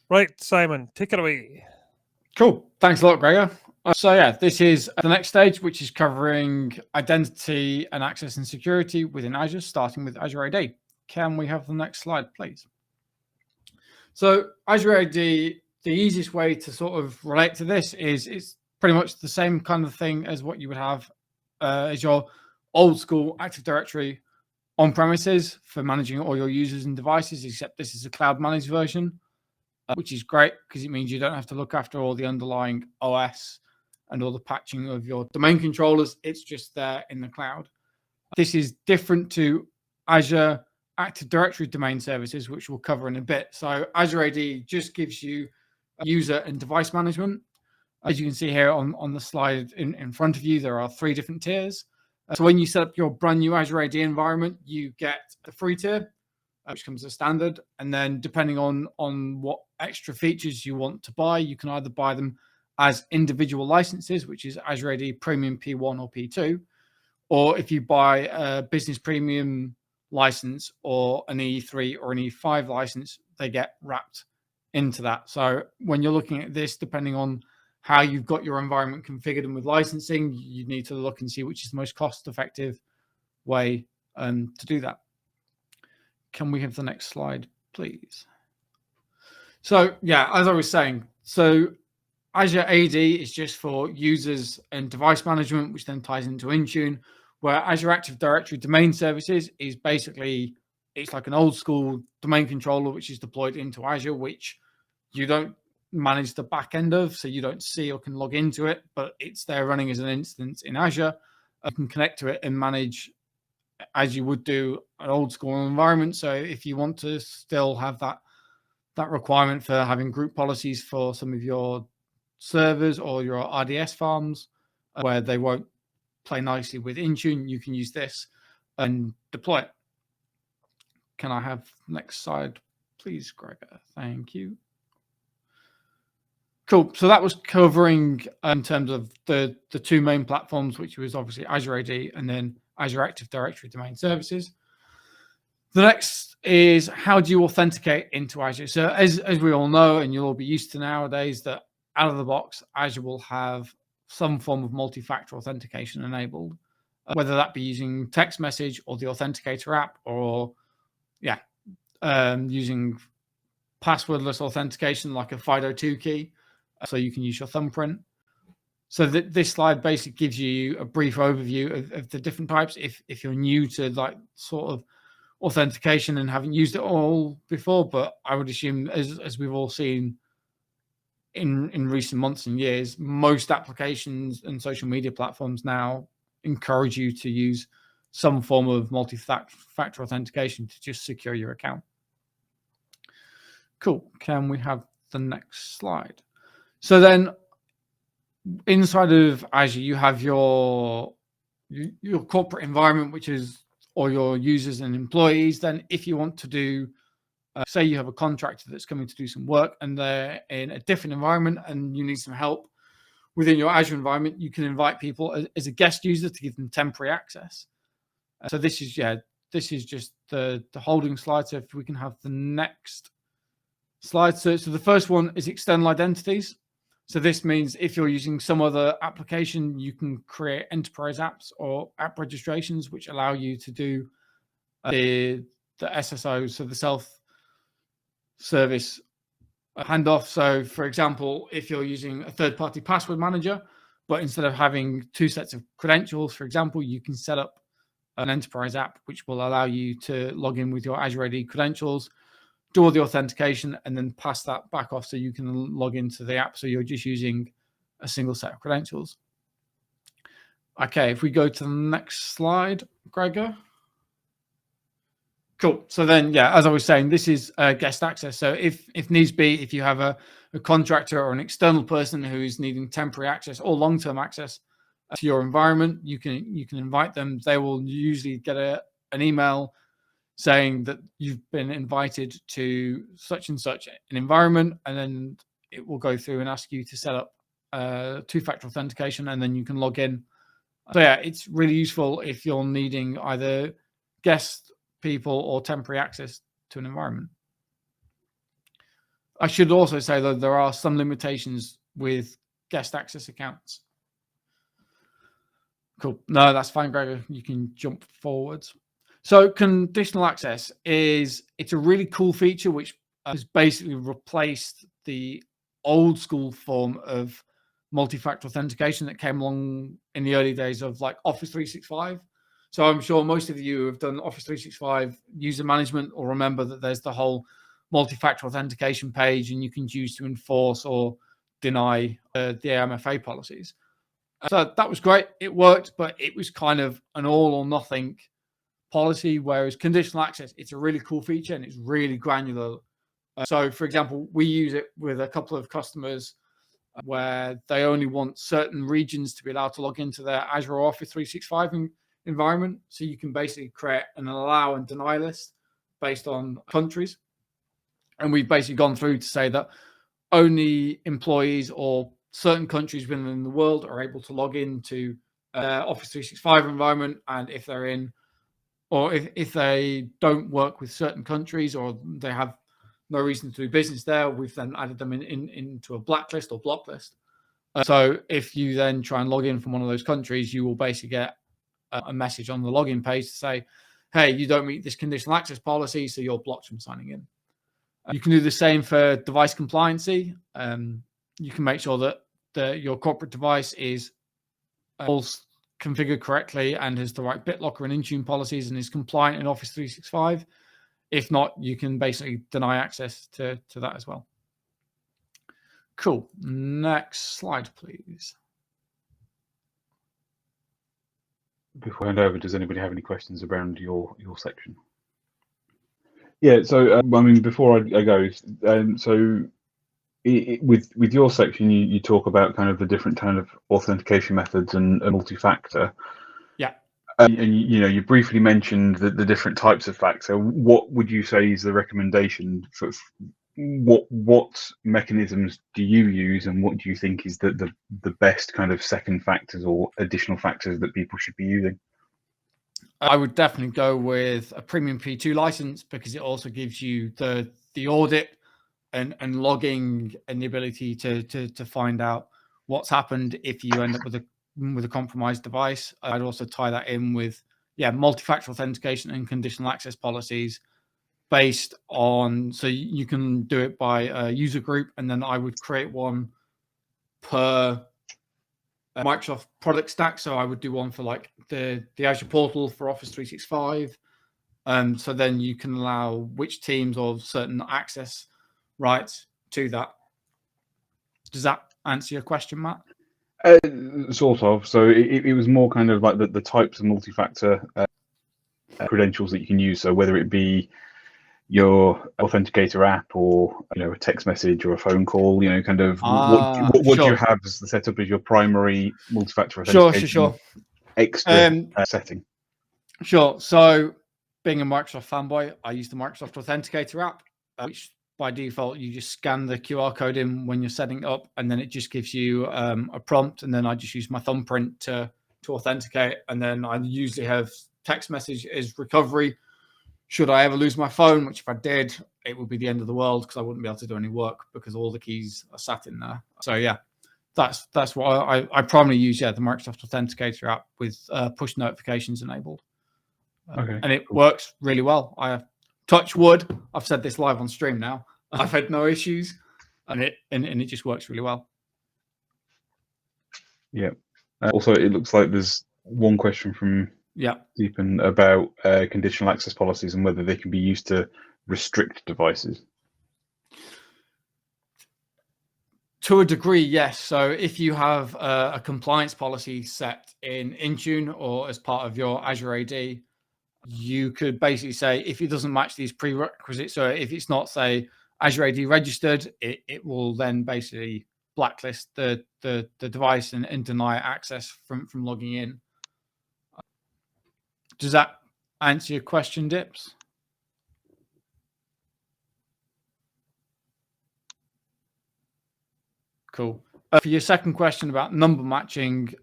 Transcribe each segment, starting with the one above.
Right, Simon, take it away. Cool. Thanks a lot, Gregor. This is the next stage, which is covering identity and access and security within Azure, starting with Azure AD. Can we have the next slide, please? So Azure AD, the easiest way to sort of relate to this is it's pretty much the same kind of thing as what you would have as your old school Active Directory on premises for managing all your users and devices, except this is a cloud managed version, which is great because it means you don't have to look after all the underlying OS and all the patching of your domain controllers. It's just there in the cloud. This is different to Azure Active Directory domain services, which we'll cover in a bit. So Azure AD just gives you user and device management. As you can see here on the slide in front of you, there are 3 different tiers. So when you set up your brand new Azure AD environment, you get the free tier, which comes as standard. And then depending on what extra features you want to buy, you can either buy them as individual licenses, which is Azure AD Premium P1 or P2, or if you buy a business premium license or an E3 or an E5 license, they get wrapped into that. So when you're looking at this, depending on how you've got your environment configured and with licensing, you need to look and see which is the most cost-effective way to do that. Can we have the next slide, please? So yeah, as I was saying, so Azure AD is just for users and device management, which then ties into Intune, where Azure Active Directory domain services is basically, it's like an old school domain controller, which is deployed into Azure, which you don't manage the back end of, so you don't see or can log into it, but it's there running as an instance in Azure. You can connect to it and manage as you would do an old school environment. So if you want to still have that requirement for having group policies for some of your servers or your RDS farms where they won't play nicely with Intune, you can use this and deploy it. Can I have next slide, please, Gregor? Thank you. Cool. So that was covering in terms of the 2 main platforms, which was obviously Azure AD and then Azure Active Directory domain services. The next is how do you authenticate into Azure? So as we all know, and you'll all be used to nowadays, that out of the box, Azure will have some form of multi-factor authentication enabled, whether that be using text message or the Authenticator app, or using passwordless authentication like a FIDO2 key, so you can use your thumbprint. So this slide basically gives you a brief overview of the different types. If you're new to like sort of authentication and haven't used it all before, but I would assume as we've all seen in recent months and years, most applications and social media platforms now encourage you to use some form of multi-factor authentication to just secure your account. Cool. Can we have the next slide? So then inside of Azure, you have your corporate environment, which is all your users and employees. Then if you want to do, say you have a contractor that's coming to do some work and they're in a different environment and you need some help within your Azure environment, you can invite people as a guest user to give them temporary access. So this is just the holding slide. So if we can have the next slide. So the first one is external identities. So this means if you're using some other application, you can create enterprise apps or app registrations, which allow you to do the SSO, so the self-service handoff. So for example, if you're using a third-party password manager, but instead of having 2 sets of credentials, for example, you can set up an enterprise app, which will allow you to log in with your Azure AD credentials, do all the authentication, and then pass that back off so you can log into the app. So you're just using a single set of credentials. Okay, if we go to the next slide, Gregor. Cool. So then, as I was saying, this is guest access. So if needs be, if you have a contractor or an external person who is needing temporary access or long-term access to your environment, you can invite them. They will usually get an email saying that you've been invited to such and such an environment, and then it will go through and ask you to set up 2-factor authentication, and then you can log in. So it's really useful if you're needing either guest people or temporary access to an environment. I should also say that there are some limitations with guest access accounts. Cool. No, that's fine, Gregor. You can jump forwards. So conditional access it's a really cool feature which has basically replaced the old school form of multi-factor authentication that came along in the early days of like Office 365. So I'm sure most of you who have done Office 365 user management will remember that there's the whole multi-factor authentication page, and you can choose to enforce or deny the AMFA policies. So that was great. It worked, but it was kind of an all or nothing policy, whereas conditional access, it's a really cool feature and it's really granular. So, for example, we use it with a couple of customers where they only want certain regions to be allowed to log into their Azure Office 365 environment. So you can basically create an allow and deny list based on countries. And we've basically gone through to say that only employees or certain countries within the world are able to log into Office 365 environment. And if they're in, or if they don't work with certain countries or they have no reason to do business there, we've then added them into a blacklist or block list. So if you then try and log in from one of those countries, you will basically get a message on the login page to say, hey, you don't meet this conditional access policy, so you're blocked from signing in. You can do the same for device compliancy. You can make sure that your corporate device is all configured correctly and has the right BitLocker and Intune policies and is compliant in Office 365. If not, you can basically deny access to that as well. Cool. Next slide, please. Before I hand over, does anybody have any questions around your section? Yeah, so I mean, before I go, so with your section, you talk about kind of the different kind of authentication methods and multi-factor. Yeah. And you briefly mentioned the different types of factor. What would you say is the recommendation for what mechanisms do you use, and what do you think is the best kind of second factors or additional factors that people should be using? I would definitely go with a premium P2 license because it also gives you the audit and logging and the ability to find out what's happened if you end up with a compromised device. I'd also tie that in with multi-factor authentication and conditional access policies based on, so you can do it by a user group, and then I would create one per Microsoft product stack. So I would do one for like the Azure portal for Office 365. So then you can allow which teams or certain access rights to that. Does that answer your question, Matt? Sort of. So it was more kind of like the types of multi-factor credentials that you can use. So whether it be your authenticator app or a text message or a phone call, kind of what do you have as the setup as your primary multi-factor authentication sure. extra setting? Sure. So being a Microsoft fanboy, I use the Microsoft Authenticator app, which by default you just scan the QR code in when you're setting it up, and then it just gives you a prompt, and then I just use my thumbprint to authenticate, and then I usually have text message as recovery. Should I ever lose my phone, which if I did, it would be the end of the world because I wouldn't be able to do any work because all the keys are sat in there. So yeah, that's what I primarily use. Yeah, the Microsoft Authenticator app with push notifications enabled. Okay, and it works really well. I have touch wood. I've said this live on stream now. I've had no issues, and it just works really well. Yeah. Also, it looks like there's one question from Deepan about conditional access policies and whether they can be used to restrict devices. To a degree, yes. So if you have a compliance policy set in Intune or as part of your Azure AD, you could basically say if it doesn't match these prerequisites, so if it's not, say, Azure AD registered, it will then basically blacklist the device and deny access from logging in. Does that answer your question, Dips? Cool. For your second question about number matching,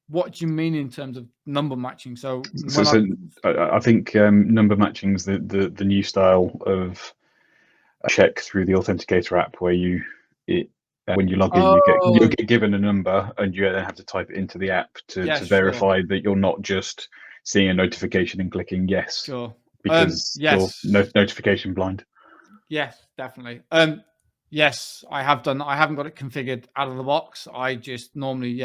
what do you mean in terms of number matching? So I think number matching is the new style of a check through the Authenticator app where when you log in, you get given a number, and you then have to type it into the app to verify that you're not just seeing a notification and clicking yes. Sure. Because you're notification blind. Yes, definitely. Yes, I have done. I haven't got it configured out of the box. I just normally,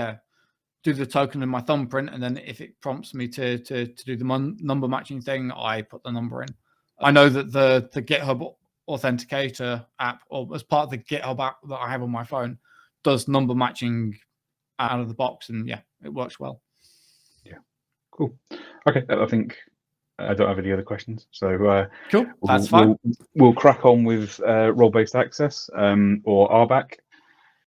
do the token in my thumbprint, and then if it prompts me to do the number matching thing, I put the number in. I know that the GitHub Authenticator app, or as part of the GitHub app that I have on my phone, does number matching out of the box, and it works well. Yeah, cool. Okay, I think I don't have any other questions, so cool. That's fine. We'll crack on with role-based access, or RBAC.